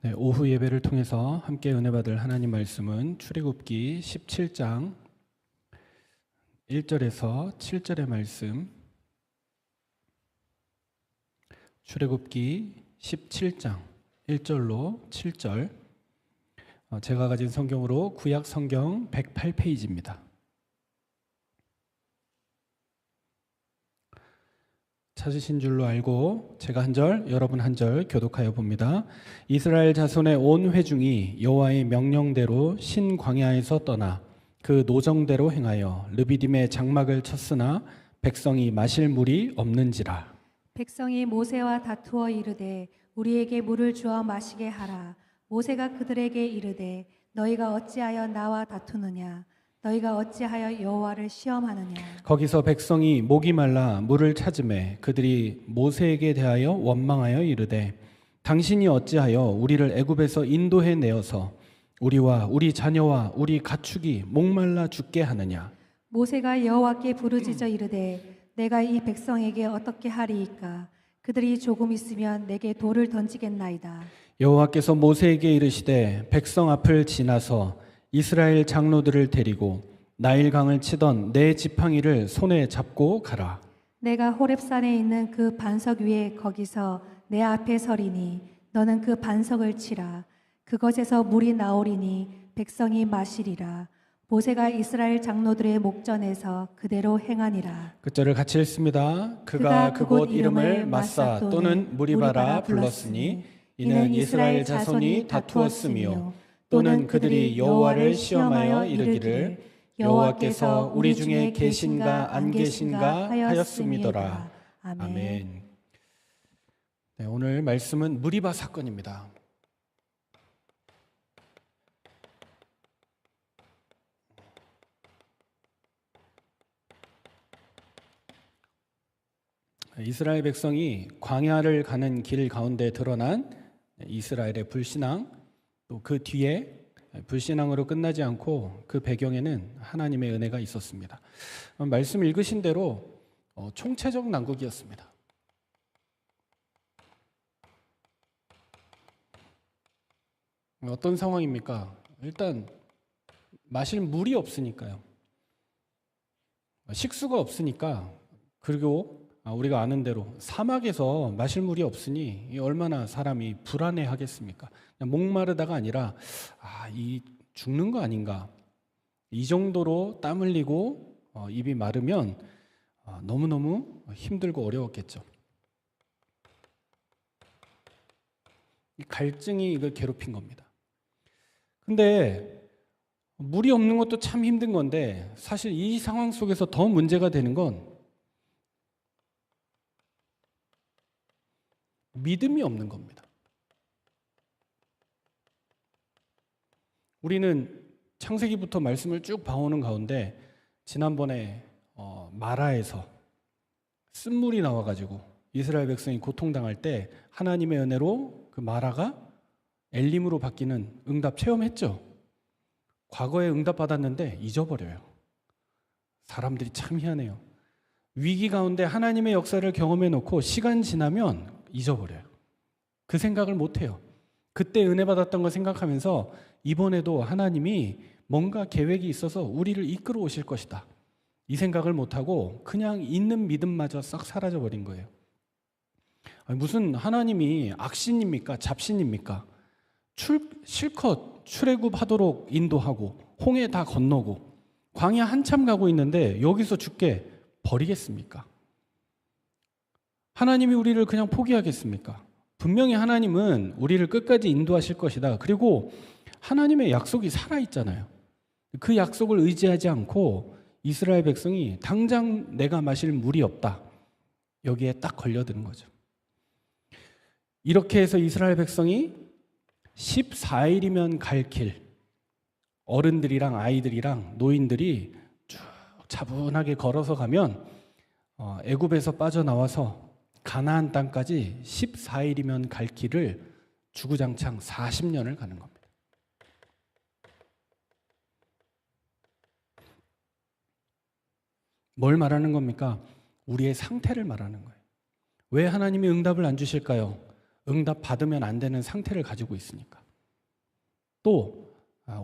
네, 오후 예배를 통해서 함께 은혜 받을 하나님 말씀은 출애굽기 17장 1절에서 7절의 말씀. 출애굽기 17장 1절로 7절. 제가 가진 성경으로 구약 성경 108페이지입니다. 찾으신 줄로 알고 제가 한 절, 여러분 한 절 교독하여 봅니다. 이스라엘 자손의 온 회중이 여호와의 명령대로 신 광야에서 떠나 그 노정대로 행하여 르비딤의 장막을 쳤으나 백성이 마실 물이 없는지라. 백성이 모세와 다투어 이르되 우리에게 물을 주어 마시게 하라. 모세가 그들에게 이르되 너희가 어찌하여 나와 다투느냐? 너희가 어찌하여 여호와를 시험하느냐? 거기서 백성이 목이 말라 물을 찾으매 그들이 모세에게 대하여 원망하여 이르되 당신이 어찌하여 우리를 애굽에서 인도해 내어서 우리와 우리 자녀와 우리 가축이 목말라 죽게 하느냐? 모세가 여호와께 부르짖어 이르되 내가 이 백성에게 어떻게 하리이까? 그들이 조금 있으면 내게 돌을 던지겠나이다. 여호와께서 모세에게 이르시되 백성 앞을 지나서 이스라엘 장로들을 데리고 나일강을 치던 내 지팡이를 손에 잡고 가라. 내가 호렙산에 있는 그 반석 위에 거기서 내 앞에 서리니 너는 그 반석을 치라. 그것에서 물이 나오리니 백성이 마시리라. 모세가 이스라엘 장로들의 목전에서 그대로 행하니라. 끝절을 같이 읽습니다. 그가 그곳 이름을 마사 또는 무리바라 불렀으니 이는 이스라엘 자손이 다투었으며 또는 그들이 여호와를 시험하여 이르기를 여호와께서 우리 중에 계신가 안 계신가 하였음이더라. 아멘. 네, 오늘 말씀은 무리바 사건입니다. 이스라엘 백성이 광야를 가는 길 가운데 드러난 이스라엘의 불신앙, 또 그 뒤에 불신앙으로 끝나지 않고 그 배경에는 하나님의 은혜가 있었습니다. 말씀 읽으신 대로 총체적 난국이었습니다. 어떤 상황입니까? 일단 마실 물이 없으니까요. 식수가 없으니까. 그리고 우리가 아는 대로 사막에서 마실 물이 없으니 얼마나 사람이 불안해하겠습니까? 목마르다가 아니라 이 죽는 거 아닌가? 이 정도로 땀 흘리고 입이 마르면 너무너무 힘들고 어려웠겠죠. 이 갈증이 이걸 괴롭힌 겁니다. 근데 물이 없는 것도 참 힘든 건데 사실 이 상황 속에서 더 문제가 되는 건 믿음이 없는 겁니다. 우리는 창세기부터 말씀을 쭉 봐오는 가운데 지난번에 마라에서 쓴물이 나와가지고 이스라엘 백성이 고통당할 때 하나님의 은혜로 그 마라가 엘림으로 바뀌는 응답 체험했죠. 과거에 응답 받았는데 잊어버려요. 사람들이 참 희한해요. 위기 가운데 하나님의 역사를 경험해 놓고 시간 지나면 잊어버려요. 그 생각을 못해요. 그때 은혜 받았던 거 생각하면서 이번에도 하나님이 뭔가 계획이 있어서 우리를 이끌어 오실 것이다. 이 생각을 못하고 그냥 있는 믿음마저 싹 사라져버린 거예요. 무슨 하나님이 악신입니까? 잡신입니까? 실컷 출애굽하도록 인도하고 홍해 다 건너고 광야 한참 가고 있는데 여기서 죽게 버리겠습니까? 하나님이 우리를 그냥 포기하겠습니까? 분명히 하나님은 우리를 끝까지 인도하실 것이다. 그리고 하나님의 약속이 살아있잖아요. 그 약속을 의지하지 않고 이스라엘 백성이 당장 내가 마실 물이 없다. 여기에 딱 걸려드는 거죠. 이렇게 해서 이스라엘 백성이 14일이면 갈 길, 어른들이랑 아이들이랑 노인들이 쭉 차분하게 걸어서 가면 애굽에서 빠져나와서 가나안 땅까지 14일이면 갈 길을 주구장창 40년을 가는 겁니다. 뭘 말하는 겁니까? 우리의 상태를 말하는 거예요. 왜 하나님이 응답을 안 주실까요? 응답 받으면 안 되는 상태를 가지고 있으니까. 또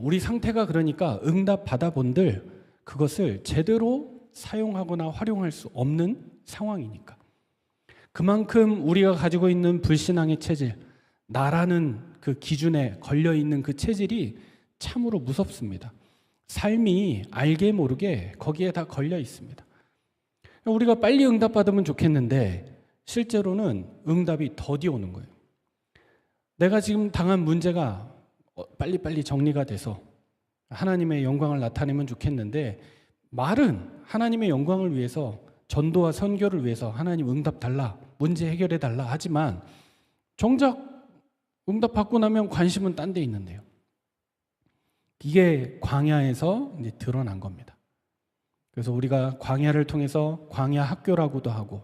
우리 상태가 그러니까 응답 받아본들 그것을 제대로 사용하거나 활용할 수 없는 상황이니까. 그만큼 우리가 가지고 있는 불신앙의 체질, 나라는 그 기준에 걸려 있는 그 체질이 참으로 무섭습니다. 삶이 알게 모르게 거기에 다 걸려 있습니다. 우리가 빨리 응답받으면 좋겠는데 실제로는 응답이 더디 오는 거예요. 내가 지금 당한 문제가 빨리빨리 정리가 돼서 하나님의 영광을 나타내면 좋겠는데 말은 하나님의 영광을 위해서 전도와 선교를 위해서 하나님 응답 달라, 문제 해결해 달라 하지만 정작 응답받고 나면 관심은 딴 데 있는데요. 이게 광야에서 이제 드러난 겁니다. 그래서 우리가 광야를 통해서 광야 학교라고도 하고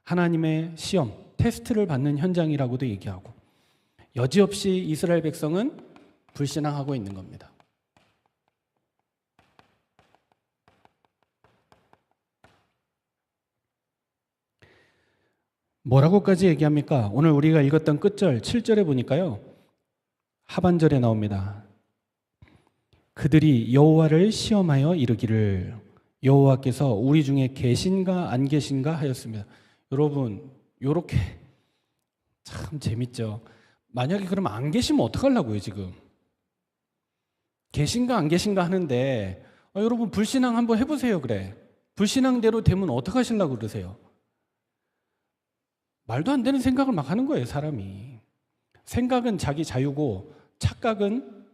하나님의 시험, 테스트를 받는 현장이라고도 얘기하고 여지없이 이스라엘 백성은 불신앙하고 있는 겁니다. 뭐라고까지 얘기합니까? 오늘 우리가 읽었던 끝절 7절에 보니까요. 하반절에 나옵니다. 그들이 여호와를 시험하여 이르기를 여호와께서 우리 중에 계신가 안 계신가 하였습니다. 여러분, 요렇게 참 재밌죠. 만약에 그러면 안 계시면 어떡하려고요, 지금? 계신가 안 계신가 하는데 여러분 불신앙 한번 해보세요. 그래. 불신앙대로 되면 어떡하시려고 그러세요? 말도 안 되는 생각을 막 하는 거예요, 사람이. 생각은 자기 자유고 착각은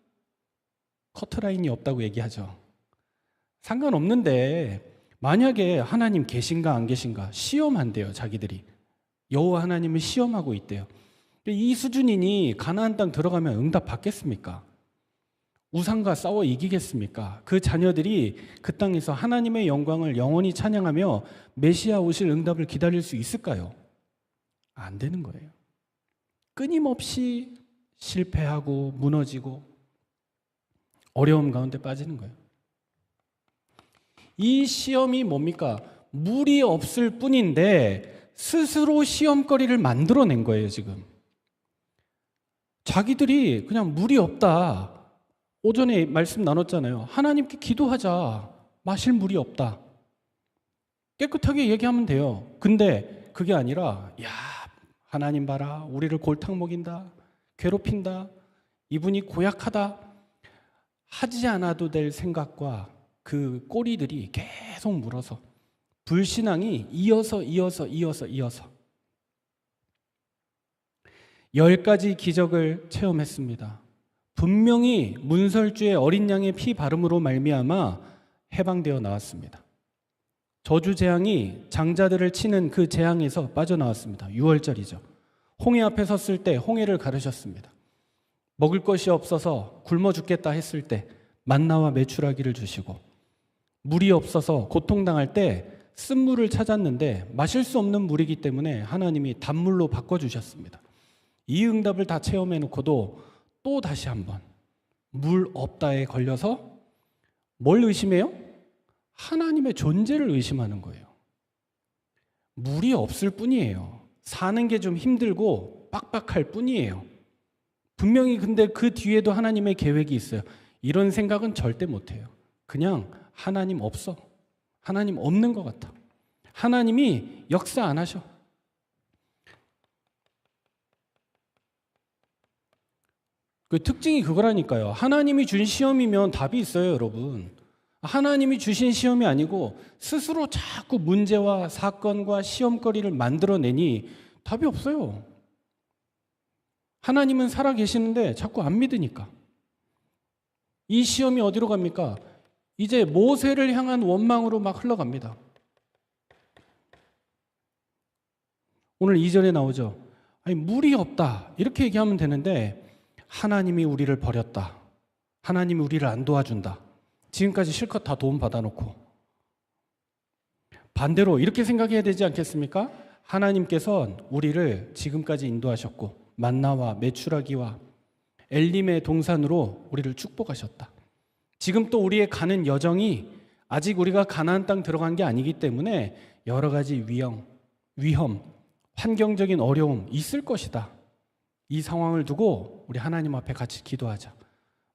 커트라인이 없다고 얘기하죠. 상관없는데 만약에 하나님 계신가 안 계신가 시험한대요, 자기들이. 여호와 하나님을 시험하고 있대요. 이 수준이니 가나안 땅 들어가면 응답 받겠습니까? 우상과 싸워 이기겠습니까? 그 자녀들이 그 땅에서 하나님의 영광을 영원히 찬양하며 메시아 오실 응답을 기다릴 수 있을까요? 안 되는 거예요. 끊임없이 실패하고 무너지고 어려움 가운데 빠지는 거예요. 이 시험이 뭡니까? 물이 없을 뿐인데 스스로 시험거리를 만들어낸 거예요, 지금. 자기들이 그냥 물이 없다. 오전에 말씀 나눴잖아요. 하나님께 기도하자. 마실 물이 없다. 깨끗하게 얘기하면 돼요. 근데 그게 아니라 야, 하나님 봐라. 우리를 골탕 먹인다. 괴롭힌다. 이분이 고약하다. 하지 않아도 될 생각과 그 꼬리들이 계속 물어서 불신앙이 이어서 10가지 기적을 체험했습니다. 분명히 문설주의 어린 양의 피 바름으로 말미암아 해방되어 나왔습니다. 저주 재앙이 장자들을 치는 그 재앙에서 빠져나왔습니다. 6월절이죠. 홍해 앞에 섰을 때 홍해를 가르셨습니다. 먹을 것이 없어서 굶어 죽겠다 했을 때 만나와 메추라기를 주시고, 물이 없어서 고통당할 때 쓴물을 찾았는데 마실 수 없는 물이기 때문에 하나님이 단물로 바꿔주셨습니다. 이 응답을 다 체험해 놓고도 또 다시 한번 물 없다에 걸려서 뭘 의심해요? 하나님의 존재를 의심하는 거예요. 물이 없을 뿐이에요. 사는 게 좀 힘들고 빡빡할 뿐이에요. 분명히 근데 그 뒤에도 하나님의 계획이 있어요. 이런 생각은 절대 못해요. 그냥 하나님 없어. 하나님 없는 것 같아. 하나님이 역사 안 하셔. 그 특징이 그거라니까요. 하나님이 준 시험이면 답이 있어요, 여러분. 하나님이 주신 시험이 아니고 스스로 자꾸 문제와 사건과 시험거리를 만들어내니 답이 없어요. 하나님은 살아계시는데 자꾸 안 믿으니까. 이 시험이 어디로 갑니까? 이제 모세를 향한 원망으로 막 흘러갑니다. 오늘 2절에 나오죠. 아니, 물이 없다. 이렇게 얘기하면 되는데 하나님이 우리를 버렸다. 하나님이 우리를 안 도와준다. 지금까지 실컷 다 도움 받아놓고. 반대로 이렇게 생각해야 되지 않겠습니까? 하나님께서 우리를 지금까지 인도하셨고 만나와 메추라기와 엘림의 동산으로 우리를 축복하셨다. 지금 또 우리의 가는 여정이 아직 우리가 가나안 땅 들어간 게 아니기 때문에 여러 가지 위험, 환경적인 어려움 있을 것이다. 이 상황을 두고 우리 하나님 앞에 같이 기도하자.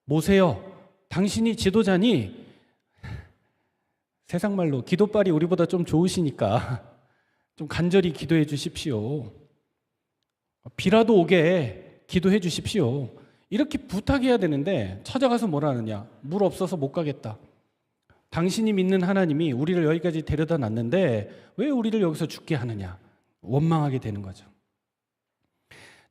모세여, 당신이 지도자니, 세상 말로 기도빨이 우리보다 좀 좋으시니까 좀 간절히 기도해 주십시오. 비라도 오게 기도해 주십시오. 이렇게 부탁해야 되는데 찾아가서 뭐라 하느냐? 물 없어서 못 가겠다. 당신이 믿는 하나님이 우리를 여기까지 데려다 놨는데 왜 우리를 여기서 죽게 하느냐? 원망하게 되는 거죠.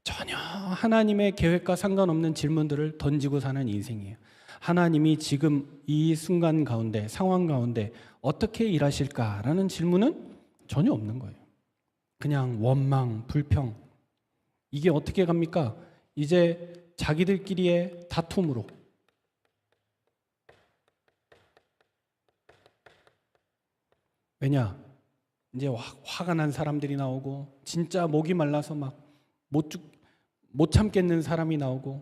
전혀 하나님의 계획과 상관없는 질문들을 던지고 사는 인생이에요. 하나님이 지금 이 순간 가운데, 상황 가운데 어떻게 일하실까라는 질문은 전혀 없는 거예요. 그냥 원망, 불평. 이게 어떻게 갑니까? 이제 자기들끼리의 다툼으로. 왜냐? 이제 화가 난 사람들이 나오고, 진짜 목이 말라서 막 못 참겠는 사람이 나오고,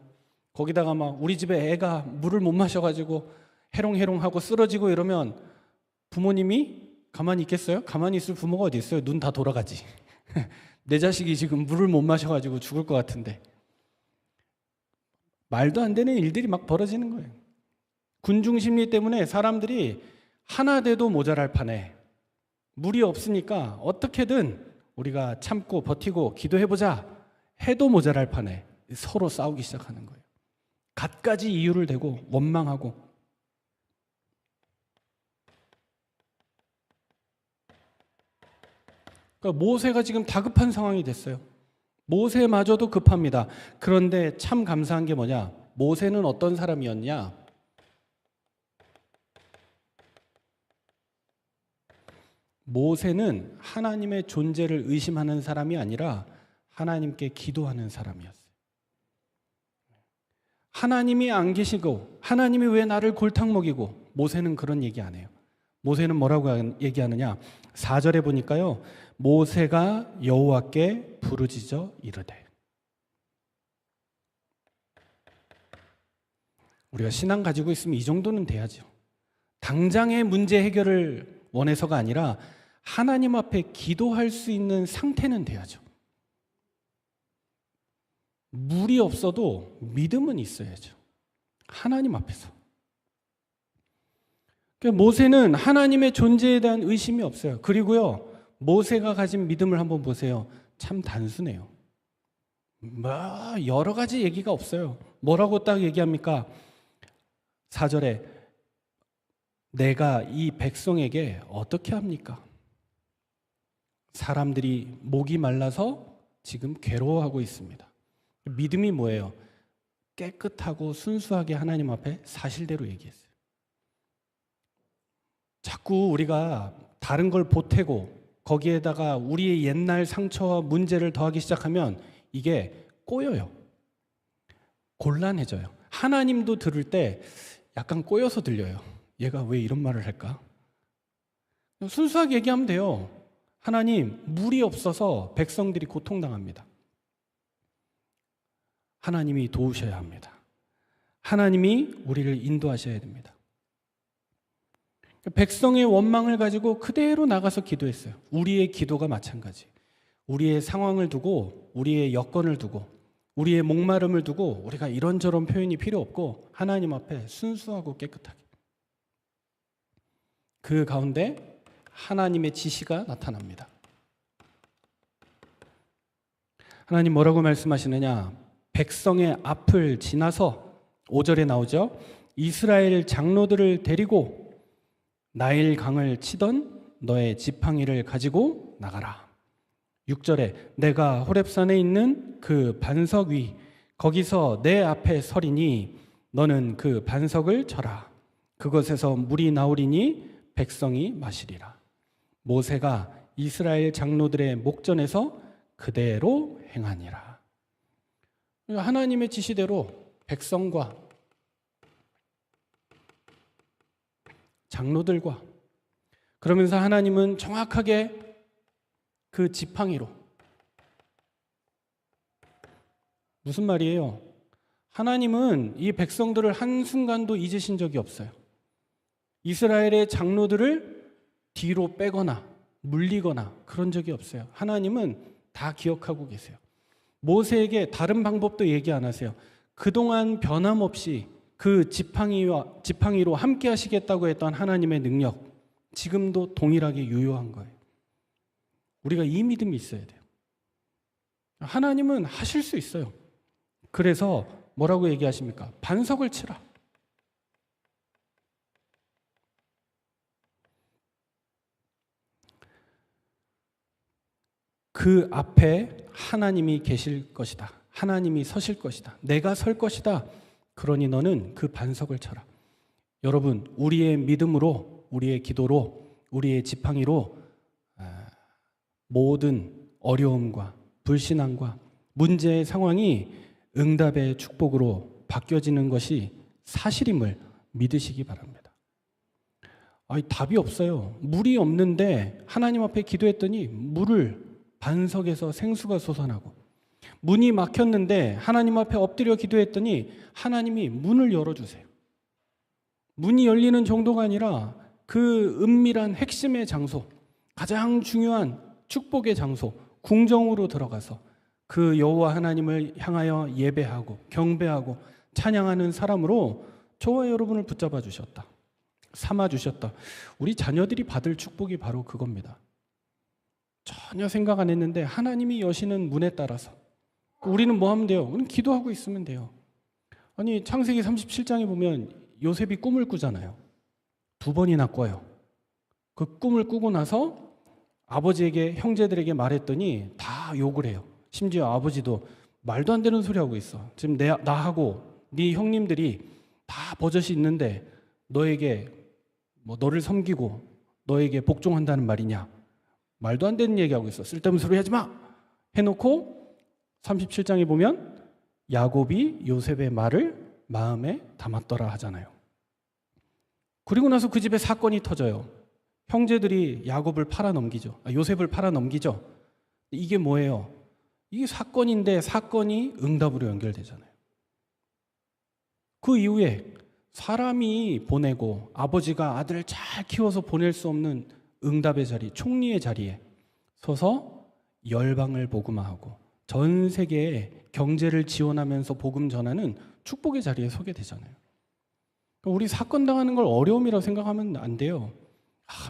거기다가 막 우리 집에 애가 물을 못 마셔가지고 해롱해롱하고 쓰러지고 이러면 부모님이 가만히 있겠어요? 가만히 있을 부모가 어디 있어요? 눈 다 돌아가지. 내 자식이 지금 물을 못 마셔가지고 죽을 것 같은데. 말도 안 되는 일들이 막 벌어지는 거예요. 군중 심리 때문에 사람들이 하나 돼도 모자랄 판에 물이 없으니까 어떻게든 우리가 참고 버티고 기도해보자 해도 모자랄 판에 서로 싸우기 시작하는 거예요. 갖가지 이유를 대고 원망하고. 그러니까 모세가 지금 다급한 상황이 됐어요. 모세마저도 급합니다. 그런데 참 감사한 게 뭐냐? 모세는 어떤 사람이었냐? 모세는 하나님의 존재를 의심하는 사람이 아니라 하나님께 기도하는 사람이었어요. 하나님이 안 계시고 하나님이 왜 나를 골탕 먹이고, 모세는 그런 얘기 안 해요. 모세는 뭐라고 얘기하느냐? 4절에 보니까요, 모세가 여호와께 부르짖어 이르되. 우리가 신앙 가지고 있으면 이 정도는 돼야죠. 당장의 문제 해결을 원해서가 아니라 하나님 앞에 기도할 수 있는 상태는 돼야죠. 물이 없어도 믿음은 있어야죠. 하나님 앞에서. 그러니까 모세는 하나님의 존재에 대한 의심이 없어요. 그리고요, 모세가 가진 믿음을 한번 보세요. 참 단순해요. 여러 가지 얘기가 없어요. 뭐라고 딱 얘기합니까? 4절에 내가 이 백성에게 어떻게 합니까? 사람들이 목이 말라서 지금 괴로워하고 있습니다. 믿음이 뭐예요? 깨끗하고 순수하게 하나님 앞에 사실대로 얘기했어요. 자꾸 우리가 다른 걸 보태고 거기에다가 우리의 옛날 상처와 문제를 더하기 시작하면 이게 꼬여요. 곤란해져요. 하나님도 들을 때 약간 꼬여서 들려요. 얘가 왜 이런 말을 할까? 순수하게 얘기하면 돼요. 하나님, 물이 없어서 백성들이 고통당합니다. 하나님이 도우셔야 합니다. 하나님이 우리를 인도하셔야 됩니다. 백성의 원망을 가지고 그대로 나가서 기도했어요. 우리의 기도가 마찬가지. 우리의 상황을 두고, 우리의 여건을 두고, 우리의 목마름을 두고 우리가 이런저런 표현이 필요 없고 하나님 앞에 순수하고 깨끗하게. 그 가운데 하나님의 지시가 나타납니다. 하나님 뭐라고 말씀하시느냐? 백성의 앞을 지나서 5절에 나오죠. 이스라엘 장로들을 데리고 나일 강을 치던 너의 지팡이를 가지고 나가라. 6절에 내가 호렙산에 있는 그 반석 위 거기서 내 앞에 서리니 너는 그 반석을 쳐라. 그것에서 물이 나오리니 백성이 마시리라. 모세가 이스라엘 장로들의 목전에서 그대로 행하니라. 하나님의 지시대로 백성과 장로들과, 그러면서 하나님은 정확하게 그 지팡이로, 무슨 말이에요? 하나님은 이 백성들을 한순간도 잊으신 적이 없어요. 이스라엘의 장로들을 뒤로 빼거나 물리거나 그런 적이 없어요. 하나님은 다 기억하고 계세요. 모세에게 다른 방법도 얘기 안 하세요. 그동안 변함없이 그 지팡이로 함께 하시겠다고 했던 하나님의 능력, 지금도 동일하게 유효한 거예요. 우리가 이 믿음이 있어야 돼요. 하나님은 하실 수 있어요. 그래서 뭐라고 얘기하십니까? 반석을 치라. 그 앞에 하나님이 계실 것이다. 하나님이 서실 것이다. 내가 설 것이다. 그러니 너는 그 반석을 쳐라. 여러분, 우리의 믿음으로, 우리의 기도로, 우리의 지팡이로 모든 어려움과 불신앙과 문제의 상황이 응답의 축복으로 바뀌어지는 것이 사실임을 믿으시기 바랍니다. 답이 없어요. 물이 없는데 하나님 앞에 기도했더니 물을 반석에서 생수가 솟아나고, 문이 막혔는데 하나님 앞에 엎드려 기도했더니 하나님이 문을 열어주세요. 문이 열리는 정도가 아니라 그 은밀한 핵심의 장소, 가장 중요한 축복의 장소, 궁정으로 들어가서 그 여호와 하나님을 향하여 예배하고 경배하고 찬양하는 사람으로 저와 여러분을 붙잡아 주셨다. 삼아 주셨다. 우리 자녀들이 받을 축복이 바로 그겁니다. 전혀 생각 안 했는데 하나님이 여시는 문에 따라서 우리는 뭐 하면 돼요? 우리는 기도하고 있으면 돼요. 아니, 창세기 37장에 보면 요셉이 꿈을 꾸잖아요. 2번이나 꿔요. 그 꿈을 꾸고 나서 아버지에게, 형제들에게 말했더니 다 욕을 해요. 심지어 아버지도 말도 안 되는 소리 하고 있어. 지금 나하고 네 형님들이 다 버젓이 있는데 너에게 너를 섬기고 너에게 복종한다는 말이냐? 말도 안 되는 얘기하고 있어. 쓸데없는 소리 하지 마! 해놓고 37장에 보면 야곱이 요셉의 말을 마음에 담았더라 하잖아요. 그리고 나서 그 집에 사건이 터져요. 형제들이 야곱을 팔아넘기죠. 요셉을 팔아넘기죠. 이게 뭐예요? 이게 사건인데 사건이 응답으로 연결되잖아요. 그 이후에 사람이 보내고 아버지가 아들을 잘 키워서 보낼 수 없는 응답의 자리, 총리의 자리에 서서 열방을 복음화하고 전 세계에 경제를 지원하면서 복음 전하는 축복의 자리에 서게 되잖아요. 우리 사건 당하는 걸 어려움이라고 생각하면 안 돼요.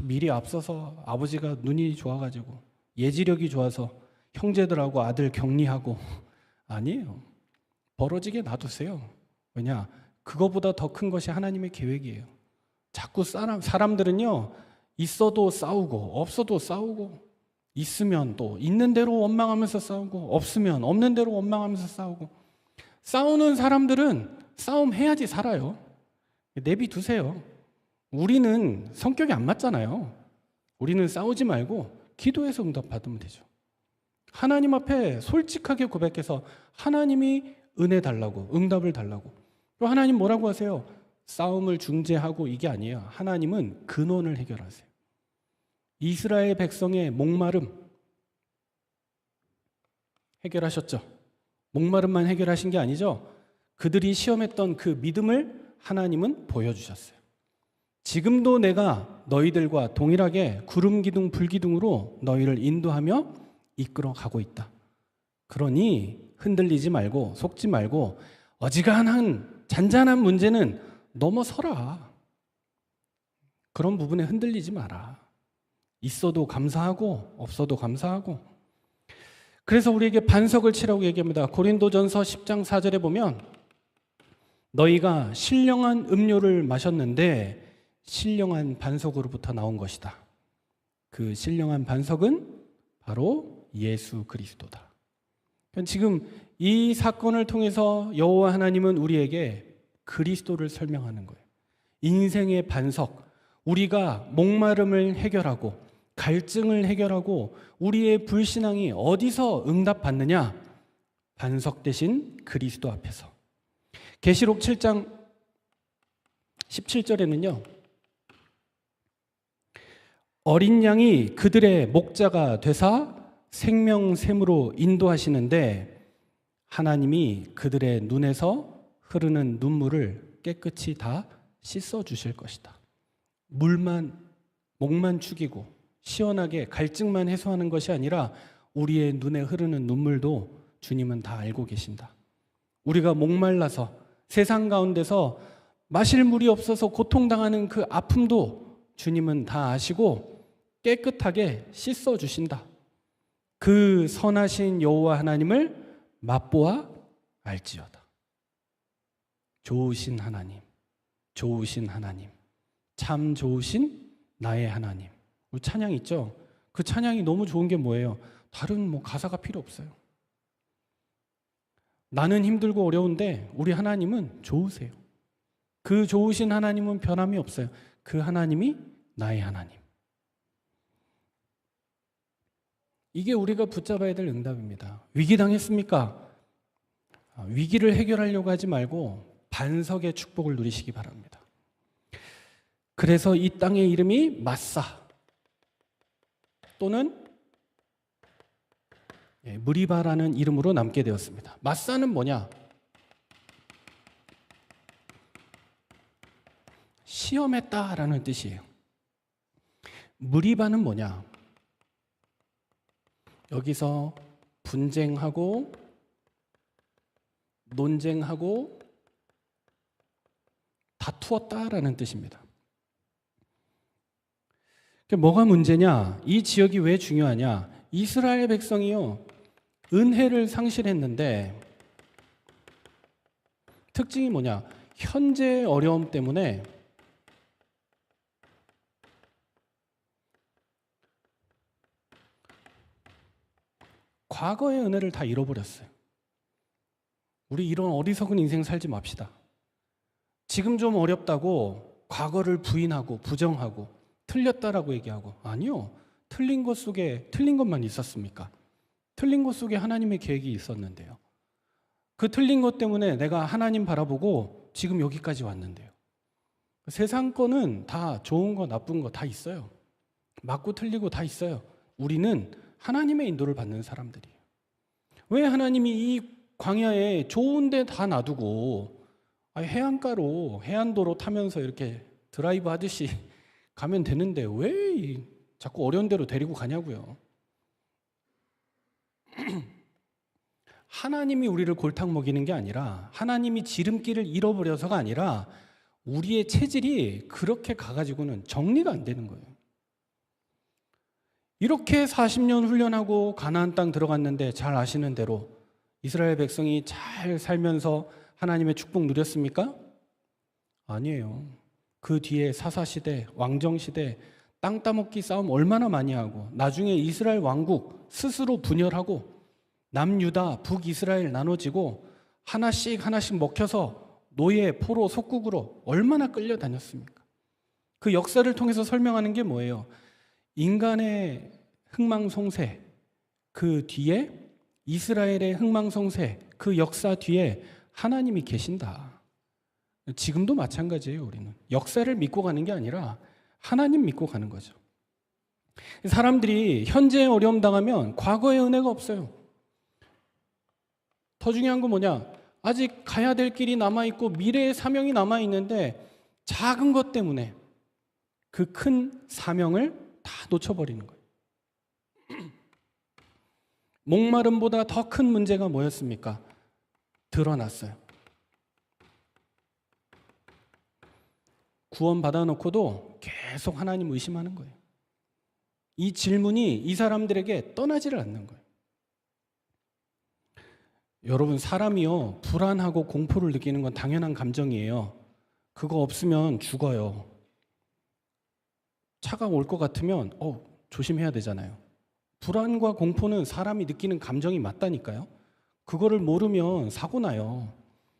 미리 앞서서 아버지가 눈이 좋아가지고 예지력이 좋아서 형제들하고 아들 격리하고 아니에요. 벌어지게 놔두세요. 왜냐? 그거보다 더 큰 것이 하나님의 계획이에요. 자꾸 사람들은요, 있어도 싸우고 없어도 싸우고, 있으면 또 있는 대로 원망하면서 싸우고, 없으면 없는 대로 원망하면서 싸우고. 싸우는 사람들은 싸움해야지 살아요. 내비두세요. 우리는 성격이 안 맞잖아요. 우리는 싸우지 말고 기도해서 응답 받으면 되죠. 하나님 앞에 솔직하게 고백해서 하나님이 은혜 달라고, 응답을 달라고. 또 하나님 뭐라고 하세요? 싸움을 중재하고 이게 아니에요. 하나님은 근원을 해결하세요. 이스라엘 백성의 목마름 해결하셨죠. 목마름만 해결하신 게 아니죠. 그들이 시험했던 그 믿음을 하나님은 보여주셨어요. 지금도 내가 너희들과 동일하게 구름 기둥 불 기둥으로 너희를 인도하며 이끌어 가고 있다. 그러니 흔들리지 말고 속지 말고 어지간한 잔잔한 문제는 넘어서라. 그런 부분에 흔들리지 마라. 있어도 감사하고 없어도 감사하고. 그래서 우리에게 반석을 치라고 얘기합니다. 고린도전서 10장 4절에 보면 너희가 신령한 음료를 마셨는데 신령한 반석으로부터 나온 것이다. 그 신령한 반석은 바로 예수 그리스도다. 지금 이 사건을 통해서 여호와 하나님은 우리에게 그리스도를 설명하는 거예요. 인생의 반석, 우리가 목마름을 해결하고 갈증을 해결하고 우리의 불신앙이 어디서 응답받느냐? 반석 대신 그리스도 앞에서. 계시록 7장 17절에는요. 어린 양이 그들의 목자가 되사 생명샘으로 인도하시는데 하나님이 그들의 눈에서 흐르는 눈물을 깨끗이 다 씻어 주실 것이다. 목만 축이고 시원하게 갈증만 해소하는 것이 아니라 우리의 눈에 흐르는 눈물도 주님은 다 알고 계신다. 우리가 목말라서 세상 가운데서 마실 물이 없어서 고통당하는 그 아픔도 주님은 다 아시고 깨끗하게 씻어주신다. 그 선하신 여호와 하나님을 맛보아 알지어다. 좋으신 하나님, 좋으신 하나님, 참 좋으신 나의 하나님. 우리 찬양 있죠? 그 찬양이 너무 좋은 게 뭐예요? 다른 가사가 필요 없어요. 나는 힘들고 어려운데 우리 하나님은 좋으세요. 그 좋으신 하나님은 변함이 없어요. 그 하나님이 나의 하나님. 이게 우리가 붙잡아야 될 응답입니다. 위기 당했습니까? 위기를 해결하려고 하지 말고 반석의 축복을 누리시기 바랍니다. 그래서 이 땅의 이름이 마사 또는 무리바라는 이름으로 남게 되었습니다. 마사는 뭐냐? 시험했다라는 뜻이에요. 무리바는 뭐냐? 여기서 분쟁하고 논쟁하고 다투었다라는 뜻입니다. 뭐가 문제냐? 이 지역이 왜 중요하냐? 이스라엘 백성이요, 은혜를 상실했는데 특징이 뭐냐? 현재 어려움 때문에 과거의 은혜를 다 잃어버렸어요. 우리 이런 어리석은 인생 살지 맙시다. 지금 좀 어렵다고 과거를 부인하고 부정하고 틀렸다라고 얘기하고, 아니요. 틀린 것 속에 틀린 것만 있었습니까? 틀린 것 속에 하나님의 계획이 있었는데요. 그 틀린 것 때문에 내가 하나님 바라보고 지금 여기까지 왔는데요. 세상 거는 다 좋은 거 나쁜 거 다 있어요. 맞고 틀리고 다 있어요. 우리는 하나님의 인도를 받는 사람들이에요. 왜 하나님이 이 광야에 좋은 데 다 놔두고 해안가로 해안도로 타면서 이렇게 드라이브 하듯이 가면 되는데 왜 자꾸 어려운 데로 데리고 가냐고요. 하나님이 우리를 골탕 먹이는 게 아니라, 하나님이 지름길을 잃어버려서가 아니라 우리의 체질이 그렇게 가가지고는 정리가 안 되는 거예요. 이렇게 40년 훈련하고 가나안 땅 들어갔는데 잘 아시는 대로 이스라엘 백성이 잘 살면서 하나님의 축복 누렸습니까? 아니에요. 그 뒤에 사사시대, 왕정시대, 땅 따먹기 싸움 얼마나 많이 하고, 나중에 이스라엘 왕국 스스로 분열하고 남유다, 북이스라엘 나눠지고 하나씩 하나씩 먹혀서 노예, 포로, 속국으로 얼마나 끌려다녔습니까? 그 역사를 통해서 설명하는 게 뭐예요? 인간의 흥망성쇠, 그 뒤에 이스라엘의 흥망성쇠, 그 역사 뒤에 하나님이 계신다. 지금도 마찬가지예요. 우리는 역사를 믿고 가는 게 아니라 하나님 믿고 가는 거죠. 사람들이 현재의 어려움 당하면 과거의 은혜가 없어요. 더 중요한 건 뭐냐? 아직 가야 될 길이 남아있고 미래의 사명이 남아있는데 작은 것 때문에 그 큰 사명을 다 놓쳐버리는 거예요. 목마름보다 더 큰 문제가 뭐였습니까? 드러났어요. 구원 받아놓고도 계속 하나님 의심하는 거예요. 이 질문이 이 사람들에게 떠나지를 않는 거예요. 여러분, 사람이요, 불안하고 공포를 느끼는 건 당연한 감정이에요. 그거 없으면 죽어요. 차가 올 것 같으면 조심해야 되잖아요. 불안과 공포는 사람이 느끼는 감정이 맞다니까요. 그거를 모르면 사고 나요.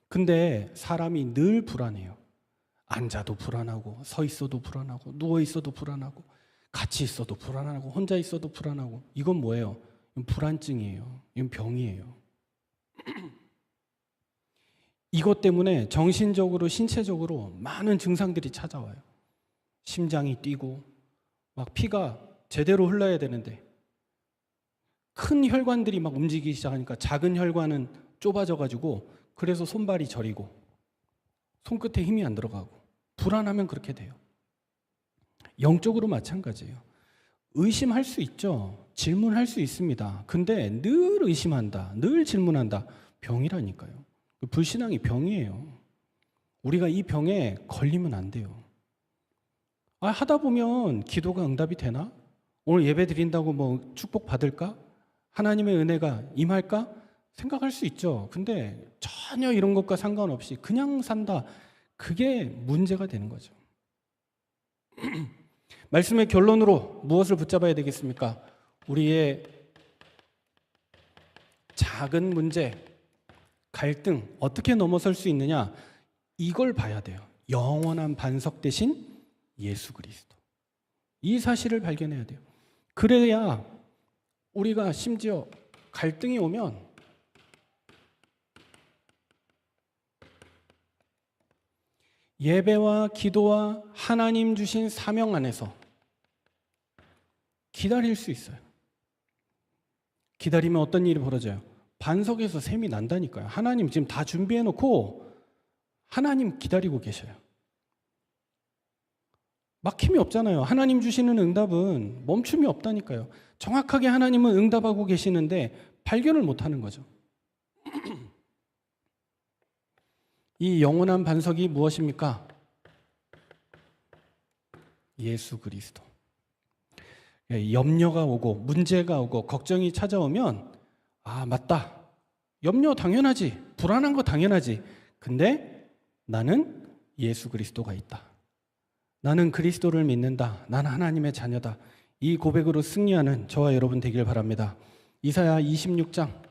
근데 사람이 늘 불안해요. 앉아도 불안하고, 서 있어도 불안하고, 누워 있어도 불안하고, 같이 있어도 불안하고, 혼자 있어도 불안하고. 이건 뭐예요? 이건 불안증이에요. 이건 병이에요. 이것 때문에 정신적으로, 신체적으로 많은 증상들이 찾아와요. 심장이 뛰고, 막 피가 제대로 흘러야 되는데 큰 혈관들이 막 움직이기 시작하니까 작은 혈관은 좁아져가지고, 그래서 손발이 저리고 손끝에 힘이 안 들어가고, 불안하면 그렇게 돼요. 영적으로 마찬가지예요. 의심할 수 있죠. 질문할 수 있습니다. 근데 늘 의심한다. 늘 질문한다. 병이라니까요. 불신앙이 병이에요. 우리가 이 병에 걸리면 안 돼요. 하다 보면 기도가 응답이 되나? 오늘 예배 드린다고 뭐 축복 받을까? 하나님의 은혜가 임할까? 생각할 수 있죠. 근데 전혀 이런 것과 상관없이 그냥 산다. 그게 문제가 되는 거죠. 말씀의 결론으로 무엇을 붙잡아야 되겠습니까? 우리의 작은 문제, 갈등, 어떻게 넘어설 수 있느냐? 이걸 봐야 돼요. 영원한 반석 대신 예수 그리스도. 이 사실을 발견해야 돼요. 그래야 우리가 심지어 갈등이 오면 예배와 기도와 하나님 주신 사명 안에서 기다릴 수 있어요. 기다리면 어떤 일이 벌어져요? 반석에서 샘이 난다니까요. 하나님 지금 다 준비해 놓고 하나님 기다리고 계셔요. 막힘이 없잖아요. 하나님 주시는 응답은 멈춤이 없다니까요. 정확하게 하나님은 응답하고 계시는데 발견을 못하는 거죠. 이 영원한 반석이 무엇입니까? 예수 그리스도. 염려가 오고 문제가 오고 걱정이 찾아오면 맞다. 염려 당연하지. 불안한 거 당연하지. 근데 나는 예수 그리스도가 있다. 나는 그리스도를 믿는다. 나는 하나님의 자녀다. 이 고백으로 승리하는 저와 여러분 되길 바랍니다. 이사야 26장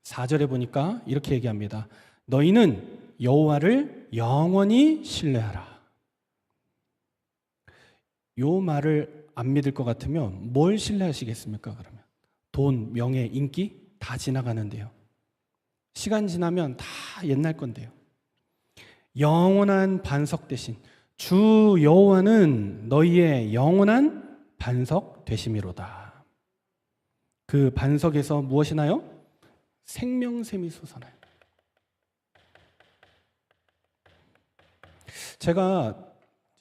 4절에 보니까 이렇게 얘기합니다. 너희는 여호와를 영원히 신뢰하라. 요 말을 안 믿을 것 같으면 뭘 신뢰하시겠습니까? 그러면 돈, 명예, 인기 다 지나가는데요. 시간 지나면 다 옛날 건데요. 영원한 반석 대신 주 여호와는 너희의 영원한 반석 되심이로다. 그 반석에서 무엇이 나요? 생명샘이 솟아나요. 제가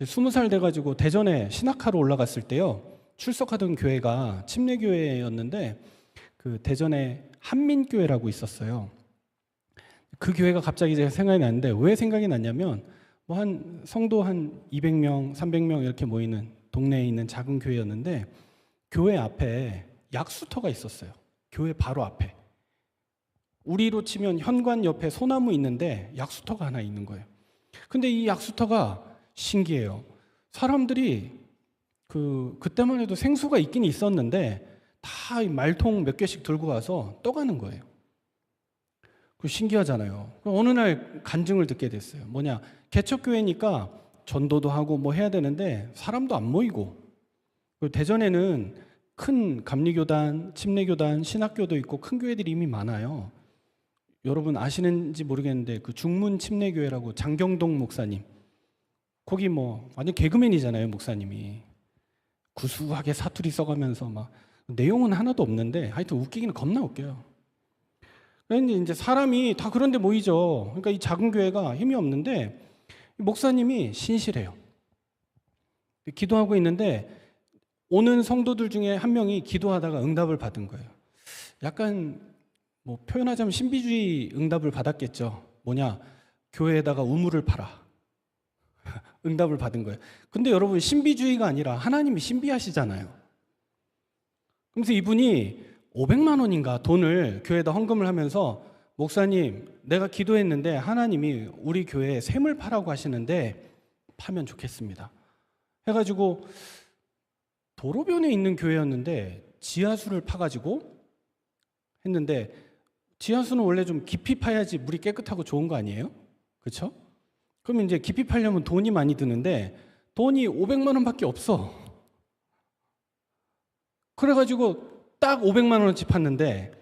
20살 돼가지고 대전에 신학하러 올라갔을 때요, 출석하던 교회가 침례교회였는데 그 대전에 한민교회라고 있었어요. 그 교회가 갑자기 제가 생각이 났는데, 왜 생각이 났냐면 뭐 한 성도 한 200명, 300명 이렇게 모이는 동네에 있는 작은 교회였는데 교회 앞에 약수터가 있었어요. 교회 바로 앞에. 우리로 치면 현관 옆에 소나무 있는데 약수터가 하나 있는 거예요. 근데 이 약수터가 신기해요. 사람들이 그때만 해도 생수가 있긴 있었는데 다 말통 몇 개씩 들고 와서 떠가는 거예요. 신기하잖아요. 어느 날 간증을 듣게 됐어요. 뭐냐, 개척교회니까 전도도 하고 뭐 해야 되는데 사람도 안 모이고, 대전에는 큰 감리교단, 침례교단, 신학교도 있고 큰 교회들이 이미 많아요. 여러분 아시는지 모르겠는데 그 중문 침례교회라고 장경동 목사님, 거기 뭐 완전 개그맨이잖아요. 목사님이 구수하게 사투리 써가면서 막 내용은 하나도 없는데 하여튼 웃기기는 겁나 웃겨요. 그런데 이제 사람이 다 그런 데 모이죠. 그러니까 이 작은 교회가 힘이 없는데 목사님이 신실해요. 기도하고 있는데 오는 성도들 중에 한 명이 기도하다가 응답을 받은 거예요. 약간 뭐 표현하자면 신비주의 응답을 받았겠죠. 뭐냐, 교회에다가 우물을 팔아. 응답을 받은 거예요. 근데 여러분, 신비주의가 아니라 하나님이 신비하시잖아요. 그래서 이분이 500만 원인가 돈을 교회에다 헌금을 하면서, 목사님, 내가 기도했는데 하나님이 우리 교회에 샘을 파라고 하시는데 파면 좋겠습니다. 해가지고 도로변에 있는 교회였는데 지하수를 파가지고 했는데, 지하수는 원래 좀 깊이 파야지 물이 깨끗하고 좋은 거 아니에요? 그렇죠? 그럼 이제 깊이 파려면 돈이 많이 드는데 돈이 500만 원밖에 없어. 그래가지고 딱 500만 원어치 팠는데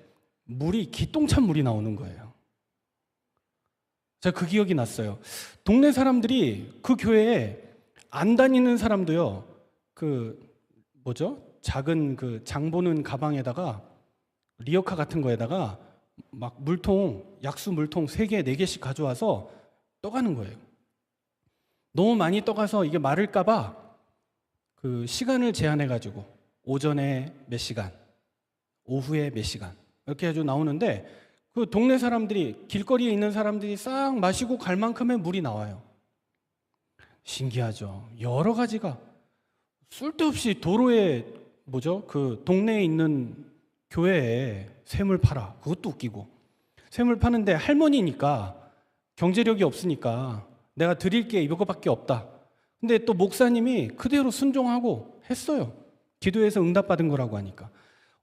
물이 기똥찬 물이 나오는 거예요. 제가 그 기억이 났어요. 동네 사람들이 그 교회에 안 다니는 사람도요, 작은 그 장 보는 가방에다가 리어카 같은 거에다가 막 물통, 약수 물통 3개, 4개씩 가져와서 떠가는 거예요. 너무 많이 떠가서 이게 마를까봐 그 시간을 제한해 가지고 오전에 몇 시간, 오후에 몇 시간 이렇게 해가지고 나오는데 그 동네 사람들이 길거리에 있는 사람들이 싹 마시고 갈 만큼의 물이 나와요. 신기하죠. 여러 가지가 쓸데없이 도로에 그 동네에 있는 교회에 샘을 팔아. 그것도 웃기고. 샘을 파는데 할머니니까 경제력이 없으니까 내가 드릴 게 이거밖에 없다. 근데 또 목사님이 그대로 순종하고 했어요. 기도해서 응답받은 거라고 하니까.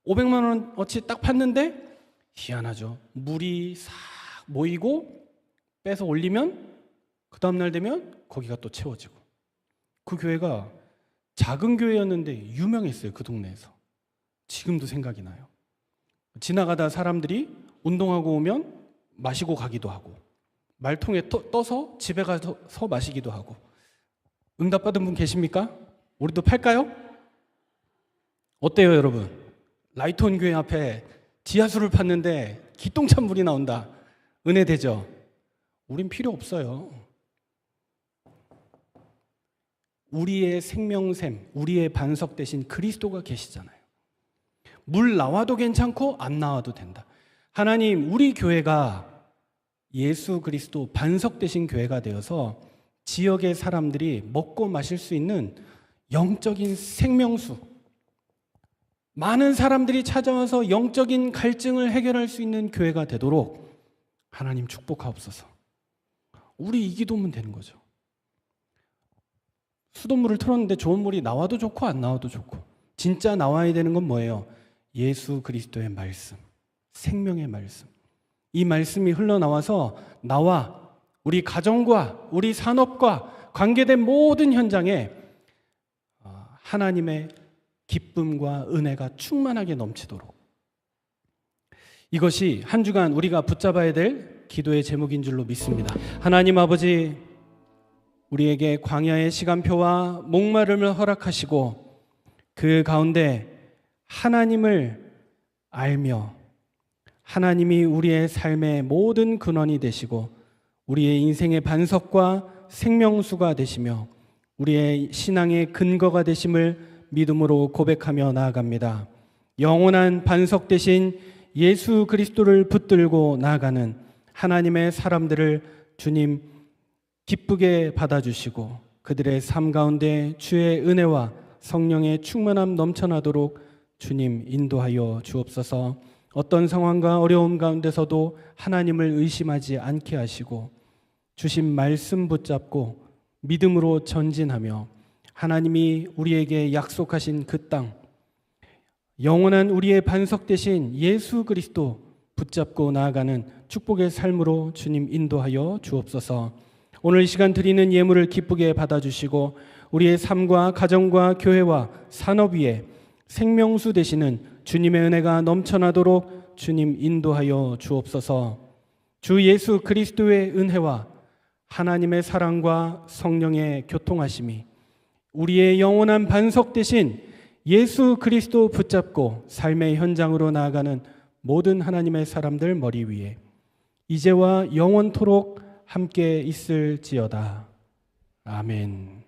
500만 원어치 딱 팠는데 희한하죠. 물이 싹 모이고 빼서 올리면 그 다음날 되면 거기가 또 채워지고. 그 교회가 작은 교회였는데 유명했어요. 그 동네에서. 지금도 생각이 나요. 지나가다 사람들이 운동하고 오면 마시고 가기도 하고 말통에 떠서 집에 가서 마시기도 하고. 응답받은 분 계십니까? 우리도 팔까요? 어때요 여러분? 라이트온 교회 앞에 지하수를 팠는데 기똥찬 물이 나온다. 은혜 되죠? 우린 필요 없어요. 우리의 생명샘, 우리의 반석 대신 그리스도가 계시잖아요. 물 나와도 괜찮고 안 나와도 된다. 하나님, 우리 교회가 예수 그리스도 반석 대신 교회가 되어서 지역의 사람들이 먹고 마실 수 있는 영적인 생명수, 많은 사람들이 찾아와서 영적인 갈증을 해결할 수 있는 교회가 되도록 하나님 축복하옵소서. 우리 이 기도면 되는 거죠. 수돗물을 틀었는데 좋은 물이 나와도 좋고 안 나와도 좋고, 진짜 나와야 되는 건 뭐예요? 예수 그리스도의 말씀, 생명의 말씀. 이 말씀이 흘러나와서 나와 우리 가정과 우리 산업과 관계된 모든 현장에 하나님의 기쁨과 은혜가 충만하게 넘치도록, 이것이 한 주간 우리가 붙잡아야 될 기도의 제목인 줄로 믿습니다. 하나님 아버지, 우리에게 광야의 시간표와 목마름을 허락하시고 그 가운데 하나님을 알며 하나님이 우리의 삶의 모든 근원이 되시고 우리의 인생의 반석과 생명수가 되시며 우리의 신앙의 근거가 되심을 믿음으로 고백하며 나아갑니다. 영원한 반석 되신 예수 그리스도를 붙들고 나아가는 하나님의 사람들을 주님 기쁘게 받아주시고 그들의 삶 가운데 주의 은혜와 성령의 충만함 넘쳐나도록 주님 인도하여 주옵소서. 어떤 상황과 어려움 가운데서도 하나님을 의심하지 않게 하시고 주신 말씀 붙잡고 믿음으로 전진하며 하나님이 우리에게 약속하신 그 땅, 영원한 우리의 반석 되신 예수 그리스도 붙잡고 나아가는 축복의 삶으로 주님 인도하여 주옵소서. 오늘 이 시간 드리는 예물을 기쁘게 받아주시고 우리의 삶과 가정과 교회와 산업 위에 생명수 되시는 주님의 은혜가 넘쳐나도록 주님 인도하여 주옵소서. 주 예수 그리스도의 은혜와 하나님의 사랑과 성령의 교통하심이 우리의 영원한 반석 되신 예수 그리스도 붙잡고 삶의 현장으로 나아가는 모든 하나님의 사람들 머리 위에 이제와 영원토록 함께 있을지어다. 아멘.